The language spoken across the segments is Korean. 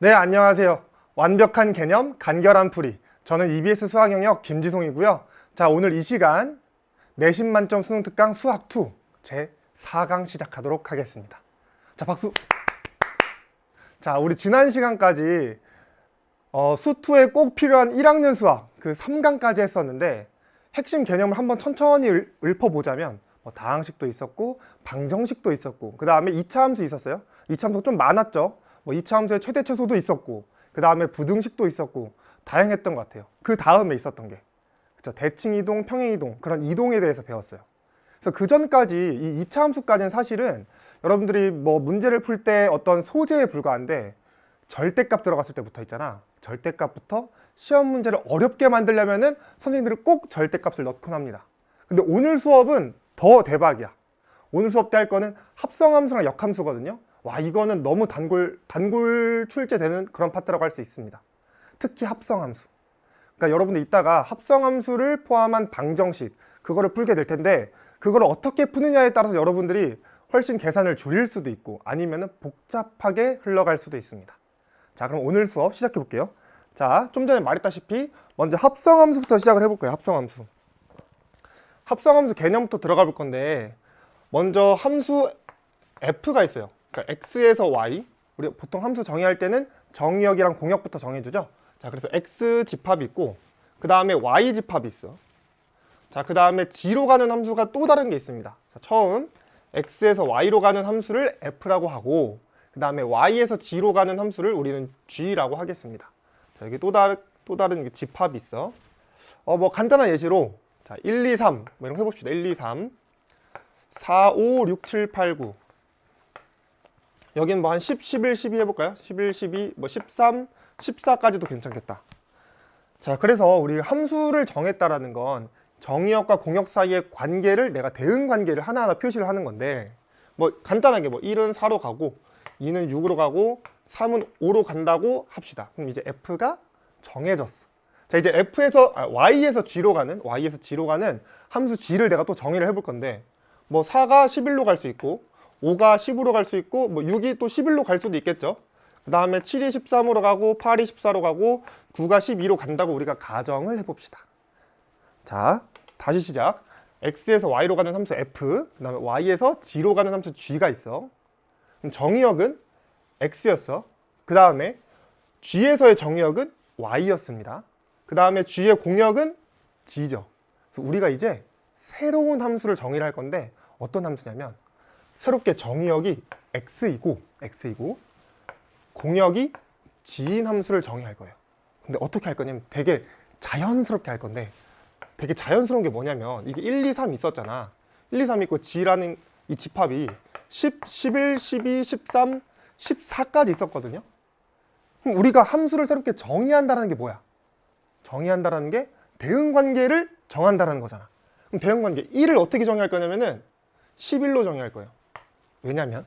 네, 안녕하세요. 완벽한 개념, 간결한 풀이. 저는 EBS 수학 영역 김지송이고요. 자, 오늘 이 시간 내신 만점 수능 특강 수학 2 제 4강 시작하도록 하겠습니다. 자, 박수. 자, 우리 지난 시간까지 수2에 꼭 필요한 1학년 수학 그 3강까지 했었는데 핵심 개념을 한번 천천히 읊어보자면 다항식도 있었고 방정식도 있었고 그 다음에 2차 함수 있었어요. 2차 함수 좀 많았죠. 2차 함수의 최대 최소도 있었고 그 다음에 부등식도 있었고 다양했던 것 같아요. 그 다음에 있었던 게 그쵸? 대칭 이동, 평행 이동 그런 이동에 대해서 배웠어요. 그래서 그 전까지 이 2차 함수까지는 사실은 여러분들이 문제를 풀 때 어떤 소재에 불과한데 절대값 들어갔을 때부터 있잖아. 절대값부터 시험 문제를 어렵게 만들려면은 선생님들이 꼭 절대값을 넣곤 합니다. 근데 오늘 수업은 더 대박이야. 오늘 수업 때 할 거는 합성함수랑 역함수거든요. 와, 이거는 너무 단골 출제되는 그런 파트라고 할 수 있습니다. 특히 합성함수. 그러니까 여러분들 이따가 합성함수를 포함한 방정식 그거를 풀게 될 텐데 그걸 어떻게 푸느냐에 따라서 여러분들이 훨씬 계산을 줄일 수도 있고 아니면은 복잡하게 흘러갈 수도 있습니다. 자, 그럼 오늘 수업 시작해 볼게요. 자, 좀 전에 말했다시피 먼저 합성함수부터 시작을 해볼 거예요. 합성함수. 합성함수 개념부터 들어가 볼 건데 먼저 함수 f가 있어요. 그러니까 x에서 y, 우리 보통 함수 정의할 때는 정의역이랑 공역부터 정해주죠. 자, 그래서 x 집합이 있고 그 다음에 y 집합이 있어. 자, 그 다음에 g로 가는 함수가 또 다른 게 있습니다. 자, 처음 x에서 y로 가는 함수를 f라고 하고 그 다음에 y에서 g로 가는 함수를 우리는 g라고 하겠습니다. 자, 여기 또 다른 집합이 있어. 간단한 예시로 자, 1, 2, 3 이런 거 해봅시다. 1, 2, 3 4, 5, 6, 7, 8, 9 여긴 한 10, 11, 12 해볼까요? 11, 12, 13, 14까지도 괜찮겠다. 자, 그래서 우리 함수를 정했다라는 건 정의역과 공역 사이의 관계를 내가 대응 관계를 하나하나 표시를 하는 건데 간단하게 1은 4로 가고 2는 6으로 가고 3은 5로 간다고 합시다. 그럼 이제 f가 정해졌어. 자, 이제 y에서 g로 가는 함수 g를 내가 또 정의를 해볼 건데 4가 11로 갈 수 있고 5가 10으로 갈 수 있고 6이 또 11로 갈 수도 있겠죠. 그 다음에 7이 13으로 가고 8이 14로 가고 9가 12로 간다고 우리가 가정을 해봅시다. 자, 다시 시작. x에서 y로 가는 함수 f, 그 다음에 y에서 g로 가는 함수 g가 있어. 그럼 정의역은 x였어. 그 다음에 g에서의 정의역은 y였습니다. 그 다음에 g의 공역은 g죠. 그래서 우리가 이제 새로운 함수를 정의를 할 건데 어떤 함수냐면 새롭게 정의역이 x이고 공역이 g인 함수를 정의할 거예요. 근데 어떻게 할 거냐면 되게 자연스럽게 할 건데 되게 자연스러운 게 뭐냐면 이게 1, 2, 3 있었잖아. 1, 2, 3 있고 g라는 이 집합이 10, 11, 12, 13, 14까지 있었거든요. 그럼 우리가 함수를 새롭게 정의한다는 게 뭐야? 정의한다는 게 대응관계를 정한다는 거잖아. 그럼 대응관계 1을 어떻게 정의할 거냐면은 11로 정의할 거예요. 왜냐면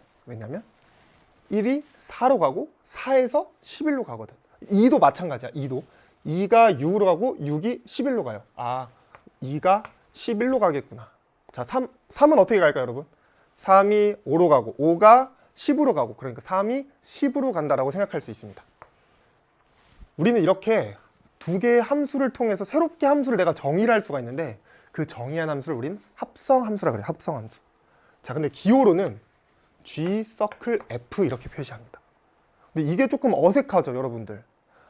1이 4로 가고 4에서 11로 가거든. 2도 마찬가지야. 2가 6으로 가고 6이 11로 가요. 아, 2가 11로 가겠구나. 자, 3은 어떻게 갈까요, 여러분? 3이 5로 가고 5가 10으로 가고 그러니까 3이 10으로 간다라고 생각할 수 있습니다. 우리는 이렇게 두 개의 함수를 통해서 새롭게 함수를 내가 정의를 할 수가 있는데 그 정의한 함수를 우리는 합성함수라 그래요. 합성함수. 자, 근데 기호로는 G, 서클, F 이렇게 표시합니다. 근데 이게 조금 어색하죠, 여러분들.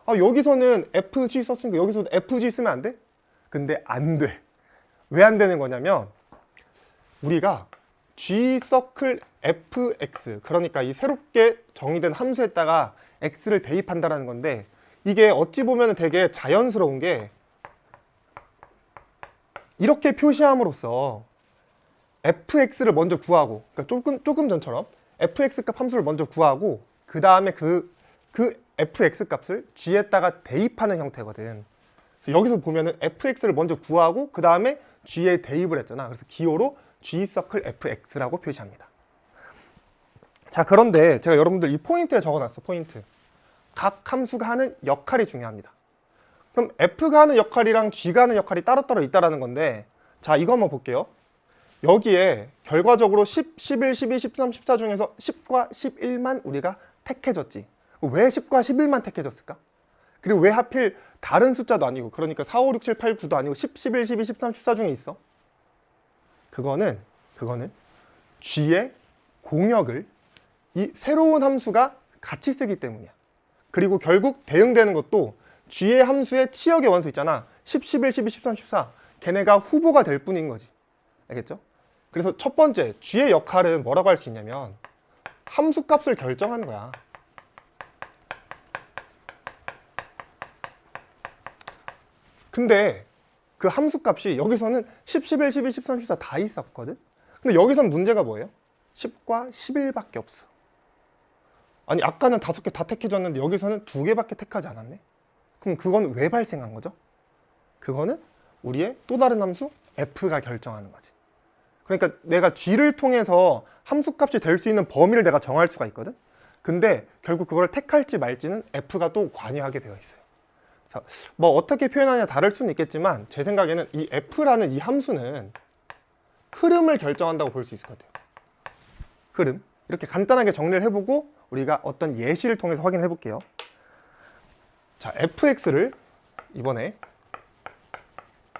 아, 여기서는 FG 썼으니까 여기서도 FG 쓰면 안 돼? 근데 안 돼. 왜 안 되는 거냐면 우리가 G, 서클, FX 그러니까 이 새롭게 정의된 함수에다가 X를 대입한다는 건데 이게 어찌 보면 되게 자연스러운 게 이렇게 표시함으로써 fx를 먼저 구하고 그러니까 조금 전처럼 fx 값 함수를 먼저 구하고 그 다음에 그 fx 값을 g에다가 대입하는 형태거든. 그래서 여기서 보면은 fx를 먼저 구하고 그 다음에 g에 대입을 했잖아. 그래서 기호로 g 서클 fx라고 표시합니다. 자, 그런데 제가 여러분들 이 포인트에 적어놨어. 포인트. 각 함수가 하는 역할이 중요합니다. 그럼 f가 하는 역할이랑 g가 하는 역할이 따로따로 있다는 건데 자, 이거 한번 볼게요. 여기에 결과적으로 10, 11, 12, 13, 14 중에서 10과 11만 우리가 택해줬지. 왜 10과 11만 택해졌을까? 그리고 왜 하필 다른 숫자도 아니고, 그러니까 4, 5, 6, 7, 8, 9도 아니고 10, 11, 12, 13, 14 중에 있어? 그거는 G의 공역을 이 새로운 함수가 같이 쓰기 때문이야. 그리고 결국 대응되는 것도 G의 함수의 치역의 원수 있잖아. 10, 11, 12, 13, 14. 걔네가 후보가 될 뿐인 거지. 알겠죠? 그래서 첫 번째, G의 역할은 뭐라고 할 수 있냐면 함수 값을 결정하는 거야. 근데 그 함수 값이 여기서는 10, 11, 12, 13, 14 다 있었거든? 근데 여기선 문제가 뭐예요? 10과 11밖에 없어. 아니, 아까는 5개 다 택해줬는데 여기서는 2개밖에 택하지 않았네? 그럼 그건 왜 발생한 거죠? 그거는 우리의 또 다른 함수 f가 결정하는 거지. 그러니까 내가 G를 통해서 함수값이 될 수 있는 범위를 내가 정할 수가 있거든? 근데 결국 그걸 택할지 말지는 f가 또 관여하게 되어 있어요. 그래서 뭐 어떻게 표현하냐 다를 수는 있겠지만 제 생각에는 이 f라는 이 함수는 흐름을 결정한다고 볼 수 있을 것 같아요. 흐름. 이렇게 간단하게 정리를 해보고 우리가 어떤 예시를 통해서 확인해 볼게요. 자, fx를 이번에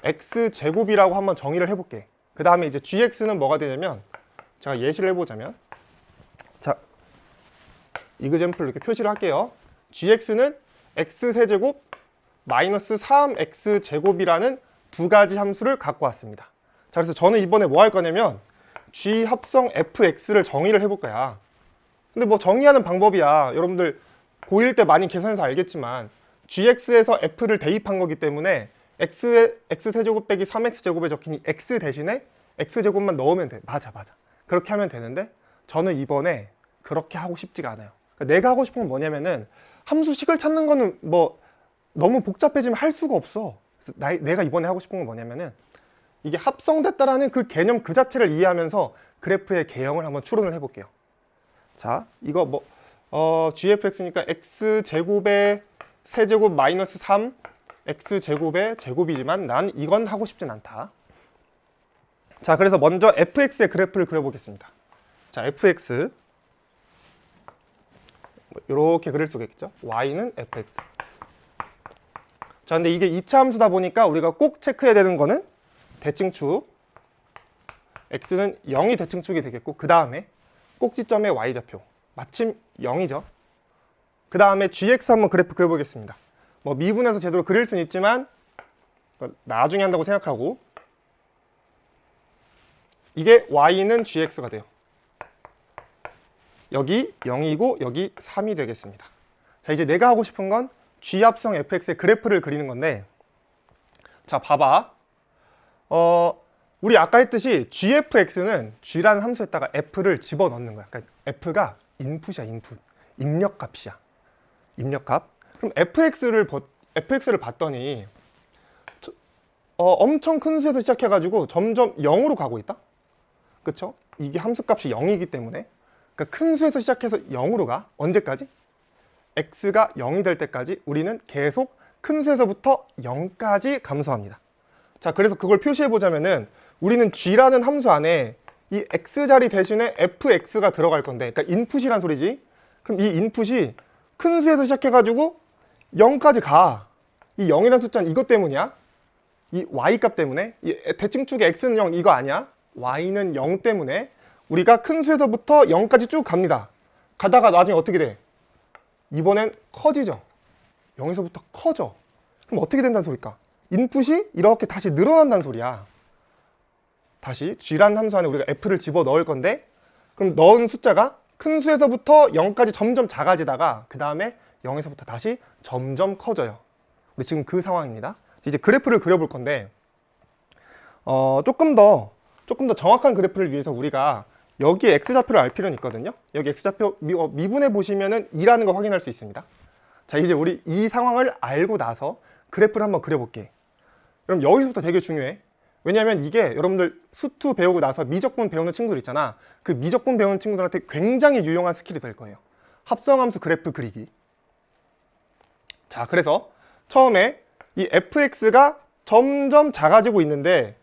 x제곱이라고 한번 정의를 해볼게. 그 다음에 이제 gx는 뭐가 되냐면 제가 예시를 해보자면, 자, 이그젬플로 이렇게 표시를 할게요. gx는 x세제곱 마이너스 3x제곱이라는 두 가지 함수를 갖고 왔습니다. 자, 그래서 저는 이번에 뭐 할 거냐면 g 합성 fx를 정의를 해볼 거야. 근데 뭐 정의하는 방법이야. 여러분들 고1 때 많이 계산해서 알겠지만 gx에서 f를 대입한 거기 때문에 x세제곱 빼기 3x제곱에 적힌 이 x 대신에 x제곱만 넣으면 돼. 맞아. 그렇게 하면 되는데 저는 이번에 그렇게 하고 싶지가 않아요. 그러니까 내가 하고 싶은 건 뭐냐면은 함수식을 찾는 거는 뭐 너무 복잡해지면 할 수가 없어. 그래서 내가 이번에 하고 싶은 건 뭐냐면은 이게 합성됐다라는 그 개념 그 자체를 이해하면서 그래프의 개형을 한번 추론을 해볼게요. 자, 이거 뭐 gfx니까 x제곱의 세제곱 마이너스 3 x제곱의 제곱이지만 난 이건 하고 싶진 않다. 자, 그래서 먼저 fx의 그래프를 그려보겠습니다. 자, fx 이렇게 그릴 수가 있겠죠. y는 fx. 자, 근데 이게 2차 함수다 보니까 우리가 꼭 체크해야 되는 거는 대칭축 x는 0이 대칭축이 되겠고, 그 다음에 꼭지점의 y좌표 마침 0이죠. 그 다음에 gx 한번 그래프 그려보겠습니다. 뭐 미분해서 제대로 그릴 수는 있지만 나중에 한다고 생각하고, 이게 y는 gx가 돼요. 여기 0이고 여기 3이 되겠습니다. 자, 이제 내가 하고 싶은 건 g 합성 fx의 그래프를 그리는 건데, 자, 봐봐. 우리 아까 했듯이 gfx는 g라는 함수에다가 f를 집어넣는 거야. 그러니까 f가 인풋이야, 인풋. 입력값이야. 입력값. 그럼 fx를 봤더니 엄청 큰 수에서 시작해가지고 점점 0으로 가고 있다? 그쵸? 이게 함수값이 0이기 때문에, 그러니까 큰 수에서 시작해서 0으로 가. 언제까지? x가 0이 될 때까지 우리는 계속 큰 수에서부터 0까지 감소합니다. 자, 그래서 그걸 표시해 보자면은 우리는 g라는 함수 안에 이 x자리 대신에 fx가 들어갈 건데, 그러니까 인풋이란 소리지. 그럼 이 인풋이 큰 수에서 시작해가지고 0까지 가. 이 0이라는 숫자는 이것 때문이야. 이 y값 때문에. 이 대칭축의 x는 0 이거 아니야. y는 0 때문에 우리가 큰 수에서부터 0까지 쭉 갑니다. 가다가 나중에 어떻게 돼? 이번엔 커지죠. 0에서부터 커져. 그럼 어떻게 된다는 소리일까? 인풋이 이렇게 다시 늘어난다는 소리야. 다시 g라는 함수 안에 우리가 f를 집어 넣을 건데, 그럼 넣은 숫자가 큰 수에서부터 0까지 점점 작아지다가 그 다음에 0에서부터 다시 점점 커져요. 우리 지금 그 상황입니다. 이제 그래프를 그려볼 건데, 조금 더 정확한 그래프를 위해서 우리가 여기 x좌표를 알 필요는 있거든요. 여기 x좌표 미분해 보시면은 2라는 거 확인할 수 있습니다. 자, 이제 우리 이 상황을 알고 나서 그래프를 한번 그려볼게. 그럼 여기서부터 되게 중요해. 왜냐하면 이게 여러분들 수투 배우고 나서 미적분 배우는 친구들 있잖아. 그 미적분 배우는 친구들한테 굉장히 유용한 스킬이 될 거예요. 합성함수 그래프 그리기. 자, 그래서 처음에 이 fx가 점점 작아지고 있는데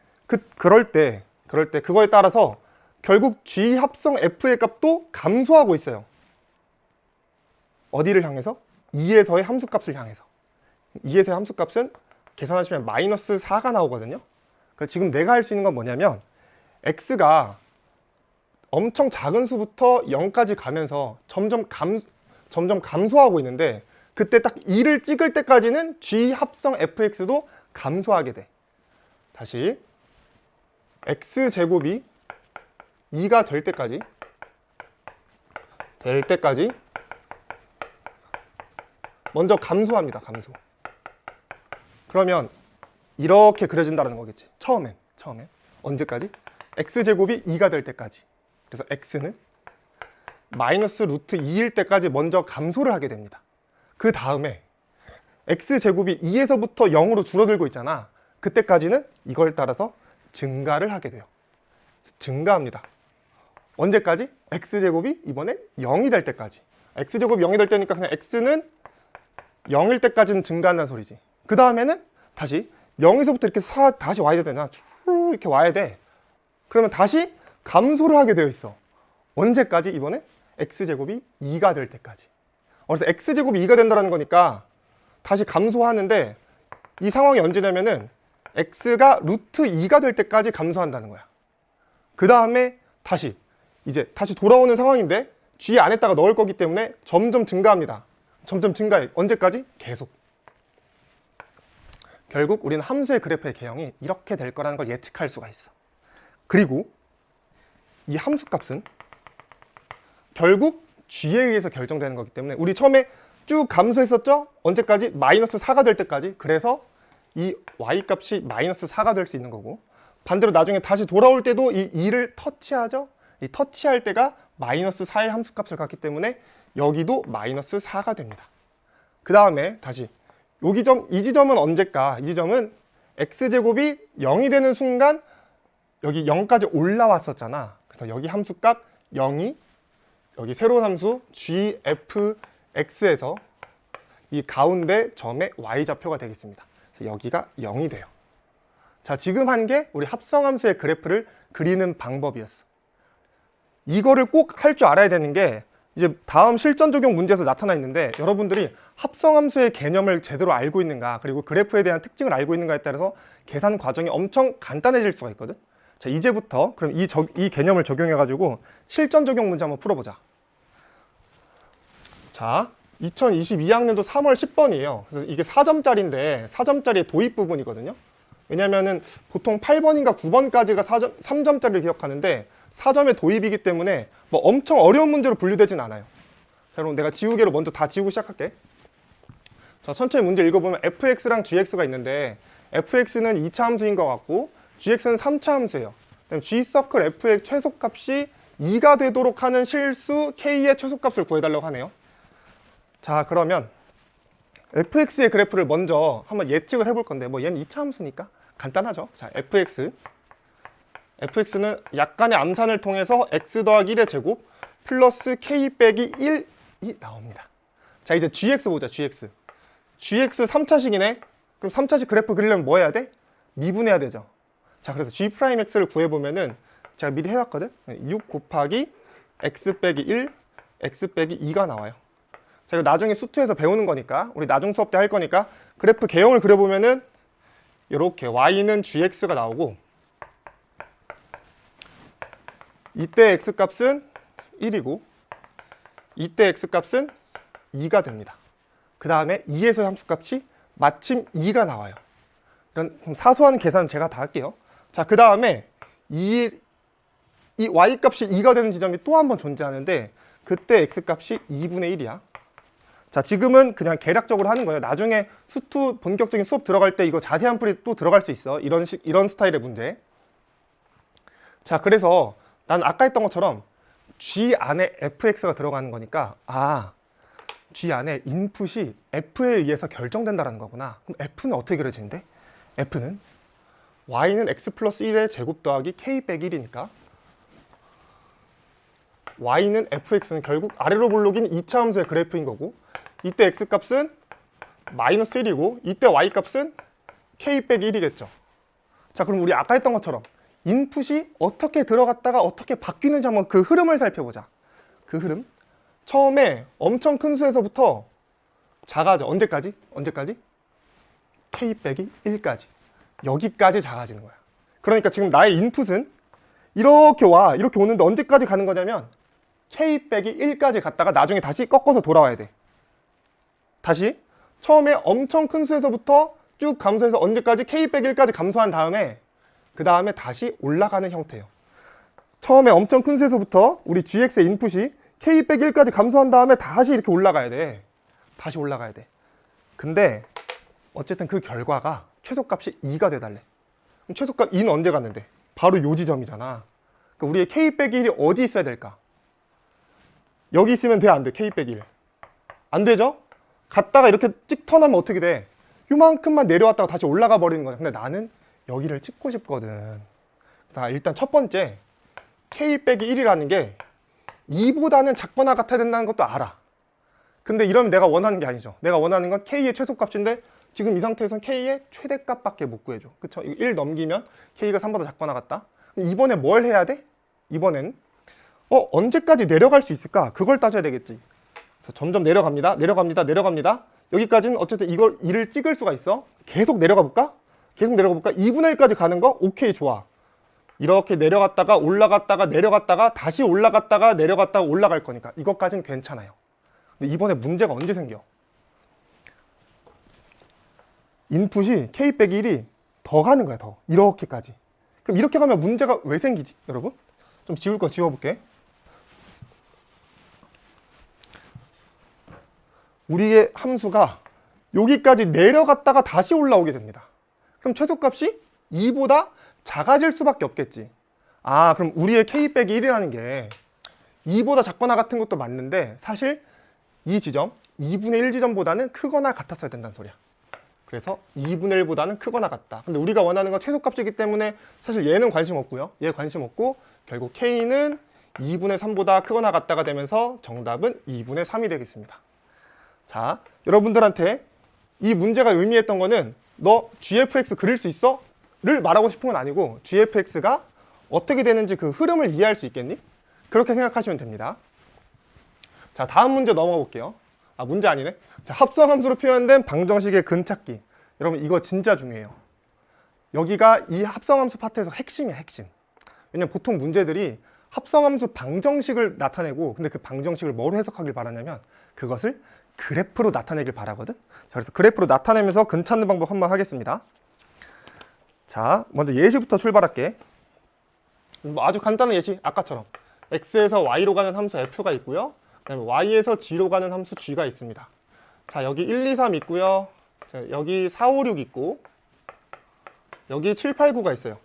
그럴 때 그거에 따라서 결국 g 합성 f의 값도 감소하고 있어요. 어디를 향해서? 2에서의 함수값을 향해서. 2에서의 함수값은 계산하시면 마이너스 4가 나오거든요. 그래서 지금 내가 할 수 있는 건 뭐냐면 x가 엄청 작은 수부터 0까지 가면서 점점 감소하고 있는데 그때 딱 2를 찍을 때까지는 g 합성 fx도 감소하게 돼. 다시 x제곱이 2가 될 때까지 먼저 감소합니다. 감소. 그러면 이렇게 그려진다는 거겠지. 처음엔 언제까지? x제곱이 2가 될 때까지. 그래서 x는 마이너스 루트 2일 때까지 먼저 감소를 하게 됩니다. 그 다음에 x제곱이 2에서부터 0으로 줄어들고 있잖아. 그때까지는 이걸 따라서 증가를 하게 돼요. 증가합니다. 언제까지? x제곱이 이번엔 0이 될 때까지. x제곱이 0이 될 때니까 그냥 x는 0일 때까지는 증가한다는 소리지. 그 다음에는 다시 0에서부터 이렇게 다시 와야 되잖아. 쭉 이렇게 와야 돼. 그러면 다시 감소를 하게 되어 있어. 언제까지? 이번엔 x제곱이 2가 될 때까지. 그래서 x제곱이 2가 된다는 거니까 다시 감소하는데 이 상황이 언제냐면은 x가 루트 2가 될 때까지 감소한다는 거야. 그 다음에 다시 돌아오는 상황인데 g 안에다가 넣을 거기 때문에 점점 증가합니다. 점점 증가해. 언제까지? 계속. 결국 우리는 함수의 그래프의 개형이 이렇게 될 거라는 걸 예측할 수가 있어. 그리고 이 함수값은 결국 g에 의해서 결정되는 거기 때문에 우리 처음에 쭉 감소했었죠? 언제까지? 마이너스 4가 될 때까지. 그래서 이 y값이 마이너스 4가 될 수 있는 거고, 반대로 나중에 다시 돌아올 때도 이 2를 터치하죠? 이 터치할 때가 마이너스 4의 함수값을 갖기 때문에 여기도 마이너스 4가 됩니다. 그 다음에 다시 이 지점은 언제까? 이 지점은 x제곱이 0이 되는 순간 여기 0까지 올라왔었잖아. 그래서 여기 함수값 0이 여기 새로운 함수 gfx에서 이 가운데 점의 y좌표가 되겠습니다. 그래서 여기가 0이 돼요. 자, 지금 한 게 우리 합성함수의 그래프를 그리는 방법이었어. 이거를 꼭 할 줄 알아야 되는 게 이제 다음 실전 적용 문제에서 나타나 있는데, 여러분들이 합성함수의 개념을 제대로 알고 있는가, 그리고 그래프에 대한 특징을 알고 있는가에 따라서 계산 과정이 엄청 간단해질 수가 있거든. 자, 이제부터 그럼 이 개념을 적용해 가지고 실전 적용 문제 한번 풀어보자. 자, 2022학년도 3월 10번이에요. 그래서 이게 4점짜리인데 4점짜리의 도입 부분이거든요. 왜냐면은 보통 8번인가 9번까지가 3점짜리를 기억하는데 4점의 도입이기 때문에 뭐 엄청 어려운 문제로 분류되진 않아요. 자, 그럼 내가 지우개로 먼저 다 지우고 시작할게. 자, 천천히 문제 읽어보면 fx랑 gx가 있는데 fx는 2차 함수인 것 같고 gx는 3차 함수예요. 그다음에 g서클 f의 최소값이 2가 되도록 하는 실수 k의 최소값을 구해달라고 하네요. 자, 그러면 fx의 그래프를 먼저 한번 예측을 해볼 건데, 뭐 얘는 2차 함수니까 간단하죠. 자, fx는 약간의 암산을 통해서 x 더하기 1의 제곱 플러스 k 빼기 1이 나옵니다. 자, 이제 gx 보자. gx 3차식이네. 그럼 3차식 그래프 그리려면 뭐 해야 돼? 미분해야 되죠. 자, 그래서 g'x를 구해보면은 제가 미리 해왔거든. 6 곱하기 x 빼기 1, x 빼기 2가 나와요. 자, 이거 나중에 수투에서 배우는 거니까, 우리 나중 수업 때 할 거니까 그래프 개형을 그려보면은 이렇게 y는 gx가 나오고, 이때 x값은 1이고 이때 x값은 2가 됩니다. 그 다음에 2에서의 함수값이 마침 2가 나와요. 이런 사소한 계산은 제가 다 할게요. 자, 그 다음에 이 y값이 2가 되는 지점이 또 한 번 존재하는데 그때 x값이 2분의 1이야. 자, 지금은 그냥 계략적으로 하는 거예요. 나중에 수투 본격적인 수업 들어갈 때 이거 자세한 풀이 또 들어갈 수 있어. 이런 스타일의 문제. 자, 그래서 난 아까 했던 것처럼 G 안에 fx가 들어가는 거니까, G 안에 인풋이 f에 의해서 결정된다는 거구나. 그럼 f는 어떻게 그려지는데? f는 y는 x 플러스 1의 제곱 더하기 k 빼기 1이니까 y는 fx는 결국 아래로 볼록인 2차 함수의 그래프인 거고, 이때 x값은 마이너스 1이고 이때 y값은 k 빼기 1이겠죠. 자, 그럼 우리 아까 했던 것처럼 인풋이 어떻게 들어갔다가 어떻게 바뀌는지 한번 그 흐름을 살펴보자. 그 흐름. 처음에 엄청 큰 수에서부터 작아져. 언제까지? K 빼기 1까지. 여기까지 작아지는 거야. 그러니까 지금 나의 인풋은 이렇게 오는데 언제까지 가는 거냐면 K 빼기 1까지 갔다가 나중에 다시 꺾어서 돌아와야 돼. 다시 처음에 엄청 큰 수에서부터 쭉 감소해서 언제까지? K 빼기 1까지 감소한 다음에 그 다음에 다시 올라가는 형태예요. 처음에 엄청 큰 수에서부터 우리 gx의 인풋이 K 빼기 1까지 감소한 다음에 다시 이렇게 올라가야 돼. 근데 어쨌든 그 결과가 최소값이 2가 돼달래. 그럼 최소값 2는 언제 갔는데? 바로 요 지점이잖아. 그러니까 우리의 K 빼기 1이 어디 있어야 될까? 여기 있으면 돼, 안 돼? K 빼기 1. 안 되죠? 갔다가 이렇게 찍 턴하면 어떻게 돼? 요만큼만 내려왔다가 다시 올라가 버리는 거야. 근데 나는 여기를 찍고 싶거든. 자, 일단 첫 번째 K 빼기 1이라는 게 2보다는 작거나 같아야 된다는 것도 알아. 근데 이러면 내가 원하는 게 아니죠. 내가 원하는 건 K의 최소값인데 지금 이 상태에서는 K의 최대값밖에 못 구해줘. 그쵸? 이거 1 넘기면 K가 3보다 작거나 같다. 그럼 이번에 뭘 해야 돼? 이번엔 언제까지 내려갈 수 있을까? 그걸 따져야 되겠지. 그래서 점점 내려갑니다. 여기까지는 어쨌든 이걸 1을 찍을 수가 있어. 계속 내려가 볼까? 2분의 1까지 가는 거? 오케이, 좋아. 이렇게 내려갔다가 올라갔다가 내려갔다가 다시 올라갔다가 내려갔다가 올라갈 거니까 이것까지는 괜찮아요. 근데 이번에 문제가 언제 생겨? 인풋이 K 빼기 1이 더 가는 거야, 더. 이렇게까지. 그럼 이렇게 가면 문제가 왜 생기지, 여러분? 좀 지울 거 지워볼게. 우리의 함수가 여기까지 내려갔다가 다시 올라오게 됩니다. 그럼 최소값이 2보다 작아질 수밖에 없겠지. 아, 그럼 우리의 K 빼기 1이라는 게 2보다 작거나 같은 것도 맞는데 사실 이 지점, 2분의 1 지점보다는 크거나 같았어야 된다는 소리야. 그래서 2분의 1보다는 크거나 같다. 근데 우리가 원하는 건 최소값이기 때문에 사실 얘는 관심 없고요. 얘 관심 없고 결국 K는 2분의 3보다 크거나 같다가 되면서 정답은 2분의 3이 되겠습니다. 자, 여러분들한테 이 문제가 의미했던 거는 너 gfx 그릴 수 있어? 를 말하고 싶은 건 아니고 gfx가 어떻게 되는지 그 흐름을 이해할 수 있겠니? 그렇게 생각하시면 됩니다. 자, 다음 문제 넘어가 볼게요. 아, 문제 아니네. 자, 합성함수로 표현된 방정식의 근찾기. 여러분 이거 진짜 중요해요. 여기가 이 합성함수 파트에서 핵심이야, 핵심. 왜냐면 보통 문제들이 합성함수 방정식을 나타내고 근데 그 방정식을 뭐로 해석하길 바라냐면 그것을 그래프로 나타내길 바라거든. 자, 그래서 그래프로 나타내면서 근 찾는 방법 한번 하겠습니다. 자, 먼저 예시부터 출발할게. 뭐 아주 간단한 예시, 아까처럼 x에서 y로 가는 함수 f가 있고요. 그다음에 y에서 g로 가는 함수 g가 있습니다. 자, 여기 1, 2, 3 있고요. 자, 여기 4, 5, 6 있고 여기 7, 8, 9가 있어요.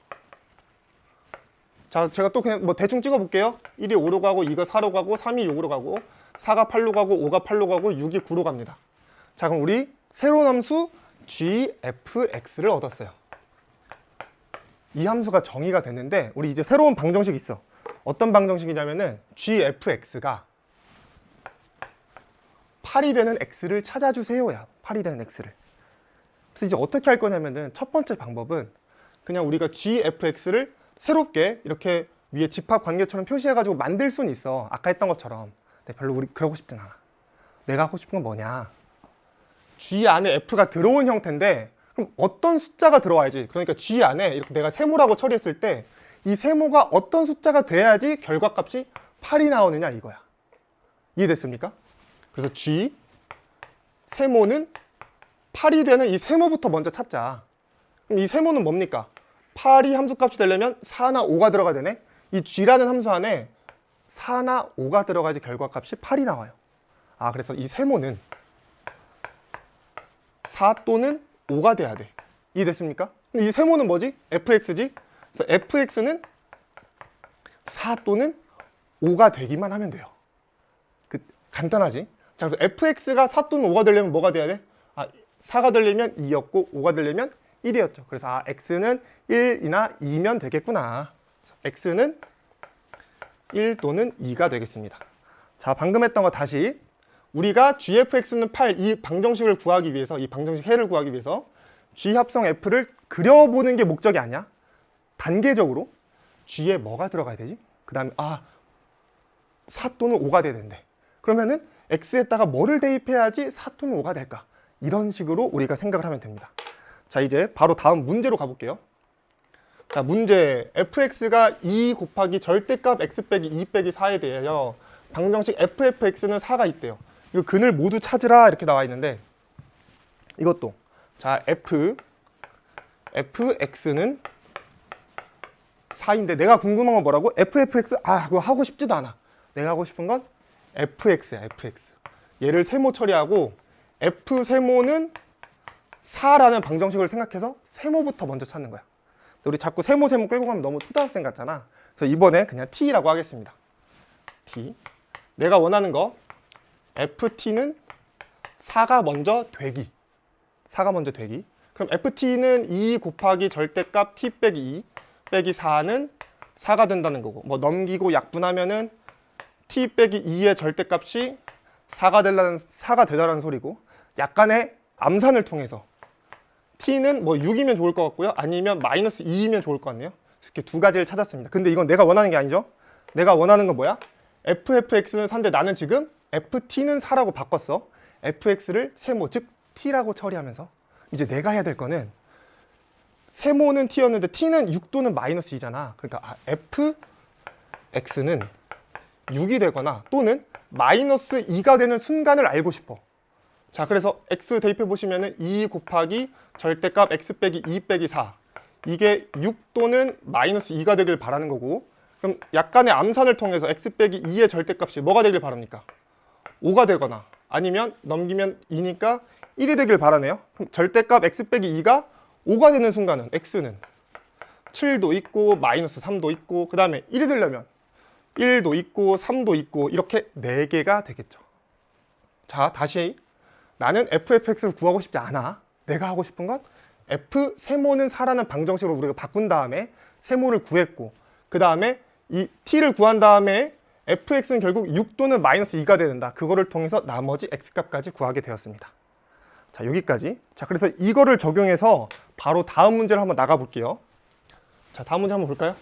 자, 제가 또 그냥 뭐 대충 찍어 볼게요. 1이 5로 가고 2가 4로 가고 3이 6으로 가고 4가 8로 가고 5가 8로 가고 6이 9로 갑니다. 자, 그럼 우리 새로운 함수 gfx를 얻었어요. 이 함수가 정의가 됐는데 우리 이제 새로운 방정식이 있어. 어떤 방정식이냐면은 gfx가 8이 되는 x를 찾아주세요야. 8이 되는 x를. 그래서 이제 어떻게 할 거냐면은 첫 번째 방법은 그냥 우리가 gfx를 새롭게 이렇게 위에 집합 관계처럼 표시해가지고 만들 수는 있어. 아까 했던 것처럼. 근데 별로 우리 그러고 싶진 않아. 내가 하고 싶은 건 뭐냐? G 안에 F가 들어온 형태인데 그럼 어떤 숫자가 들어와야지. 그러니까 G 안에 이렇게 내가 세모라고 처리했을 때 이 세모가 어떤 숫자가 돼야지 결과값이 8이 나오느냐 이거야. 이해됐습니까? 그래서 G 세모는 8이 되는 이 세모부터 먼저 찾자. 그럼 이 세모는 뭡니까? 8이 함수값이 되려면 4나 5가 들어가야 되네. 이 G라는 함수 안에 4나 5가 들어가야지 결과값이 8이 나와요. 아, 그래서 이 세모는 4 또는 5가 돼야 돼. 이해됐습니까? 그럼 이 세모는 뭐지? fx지? 그래서 fx는 4 또는 5가 되기만 하면 돼요. 간단하지? 자, 그래서 fx가 4 또는 5가 되려면 뭐가 돼야 돼? 아, 4가 되려면 2였고 5가 되려면 1이었죠. 그래서 아, x는 1이나 2면 되겠구나. x는 1 또는 2가 되겠습니다. 자, 방금 했던 거 다시. 우리가 gfx는 8 이 방정식을 구하기 위해서 이 방정식 해를 구하기 위해서 g 합성 f를 그려보는 게 목적이 아니야. 단계적으로 g에 뭐가 들어가야 되지? 그 다음에 4 또는 5가 돼야 되는데 그러면은 x에다가 뭐를 대입해야지 4또는 5가 될까? 이런 식으로 우리가 생각을 하면 됩니다. 자, 이제 바로 다음 문제로 가볼게요. 자, 문제 fx가 2 곱하기 절대값 x 빼기 2 빼기 4에 대하여 방정식 ffx는 4가 있대요. 이거 근을 모두 찾으라 이렇게 나와 있는데 이것도 자 fx는 4인데 내가 궁금한 건 뭐라고? ffx 그거 하고 싶지도 않아. 내가 하고 싶은 건 fx야 fx. 얘를 세모 처리하고 f 세모는 4라는 방정식을 생각해서 세모부터 먼저 찾는 거야. 우리 자꾸 세모 끌고 가면 너무 초등학생 같잖아. 그래서 이번에 그냥 t라고 하겠습니다. t. 내가 원하는 거 ft는 4가 먼저 되기. 4가 먼저 되기. 그럼 ft는 2 곱하기 절대값 t 빼기 2 빼기 4는 4가 된다는 거고, 뭐 넘기고 약분하면은 t 빼기 2의 절대값이 4가 되다라는 소리고, 약간의 암산을 통해서 t는 뭐 6이면 좋을 것 같고요, 아니면 마이너스 2이면 좋을 것 같네요. 이렇게 두 가지를 찾았습니다. 근데 이건 내가 원하는 게 아니죠. 내가 원하는 건 뭐야? ffx는 4인데 나는 지금 ft는 4라고 바꿨어. fx를 세모, 즉 t라고 처리하면서 이제 내가 해야 될 거는, 세모는 t였는데 t는 6 또는 마이너스 2잖아. 그러니까 fx는 6이 되거나 또는 마이너스 2가 되는 순간을 알고 싶어. 자, 그래서 x 대입해 보시면은 2 곱하기 절대값 x 빼기 2 빼기 4, 이게 6 또는 마이너스 2가 되길 바라는 거고, 그럼 약간의 암산을 통해서 x 빼기 2의 절대값이 뭐가 되길 바랍니까? 5가 되거나 아니면 넘기면 2니까 1이 되길 바라네요. 그럼 절대값 x 빼기 2가 5가 되는 순간은 x는 7도 있고 마이너스 3도 있고, 그 다음에 1이 되려면 1도 있고 3도 있고, 이렇게 4개가 되겠죠. 자, 다시 나는 fx를 구하고 싶지 않아. 내가 하고 싶은 건 f 세모는 4라는 방정식으로 우리가 바꾼 다음에 세모를 구했고, 그 다음에 이 t를 구한 다음에 fx는 결국 6 또는 마이너스 2가 된다. 그거를 통해서 나머지 x값까지 구하게 되었습니다. 자, 여기까지. 자, 그래서 이거를 적용해서 바로 다음 문제를 한번 나가 볼게요. 자, 다음 문제 한번 볼까요?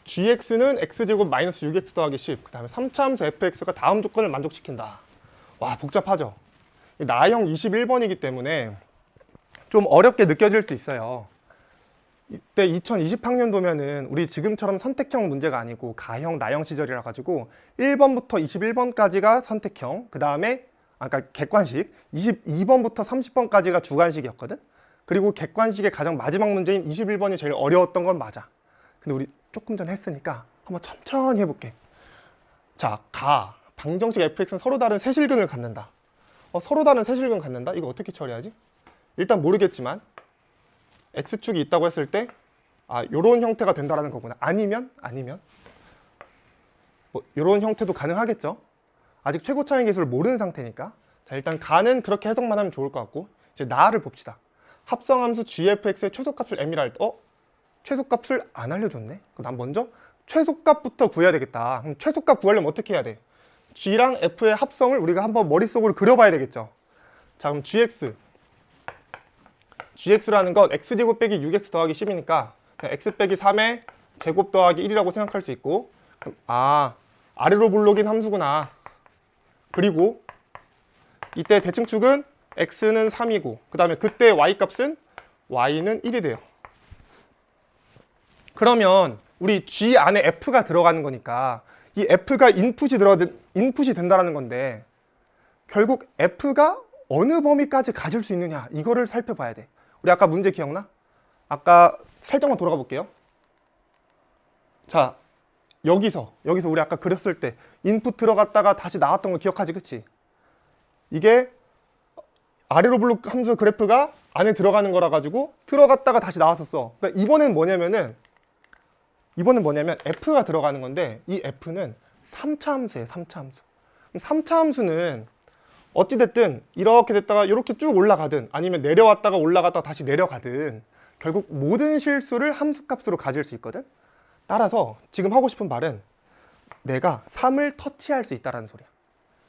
gx는 x제곱 마이너스 6x 더하기 10, 그 다음에 3차 함수 fx가 다음 조건을 만족시킨다. 와, 복잡하죠? 나형 21번이기 때문에 좀 어렵게 느껴질 수 있어요. 이때 2020학년도면은 우리 지금처럼 선택형 문제가 아니고 가형, 나형 시절이라 가지고 1번부터 21번까지가 선택형, 그 다음에 그러니까 객관식, 22번부터 30번까지가 주관식이었거든. 그리고 객관식의 가장 마지막 문제인 21번이 제일 어려웠던 건 맞아. 근데 우리 조금 전에 했으니까 한번 천천히 해볼게. 자, 방정식 fx는 서로 다른 세실근을 갖는다. 서로 다른 세실근 갖는다? 이거 어떻게 처리하지? 일단 모르겠지만 x축이 있다고 했을 때 요런 형태가 된다라는 거구나. 아니면 뭐 요런 형태도 가능하겠죠. 아직 최고 차이 계수를 모르는 상태니까. 자, 일단 가는 그렇게 해석만 하면 좋을 것 같고, 이제 나를 봅시다. 합성함수 gfx의 최소값을 m이라 할 때 최소값을 안 알려줬네? 그럼 난 먼저 최소값부터 구해야 되겠다. 그럼 최소값 구하려면 어떻게 해야 돼? g랑 f의 합성을 우리가 한번 머릿속으로 그려봐야 되겠죠. 자, 그럼 gx라는 건 x제곱 빼기 6x 더하기 10이니까 x 빼기 3의 제곱 더하기 1이라고 생각할 수 있고, 그럼 아래로 볼록인 함수구나. 그리고 이때 대칭축은 x는 3이고, 그 다음에 그때 y값은 y는 1이 돼요. 그러면 우리 g 안에 f가 들어가는 거니까 이 f가 인풋이 된다는 건데, 결국 f가 어느 범위까지 가질 수 있느냐, 이거를 살펴봐야 돼. 우리 아까 문제 기억나? 아까 살짝만 돌아가 볼게요. 자, 여기서 우리 아까 그렸을 때 인풋 들어갔다가 다시 나왔던 거 기억하지, 그치? 이게 아래로 블록 함수 그래프가 안에 들어가는 거라 가지고 들어갔다가 다시 나왔었어. 그러니까 이번엔 뭐냐면 f가 들어가는 건데, 이 f는 3차 함수예요. 3차 함수. 3차 함수는 어찌됐든 이렇게 됐다가 이렇게 쭉 올라가든 아니면 내려왔다가 올라갔다가 다시 내려가든 결국 모든 실수를 함수값으로 가질 수 있거든. 따라서 지금 하고 싶은 말은 내가 3을 터치할 수 있다는 소리야.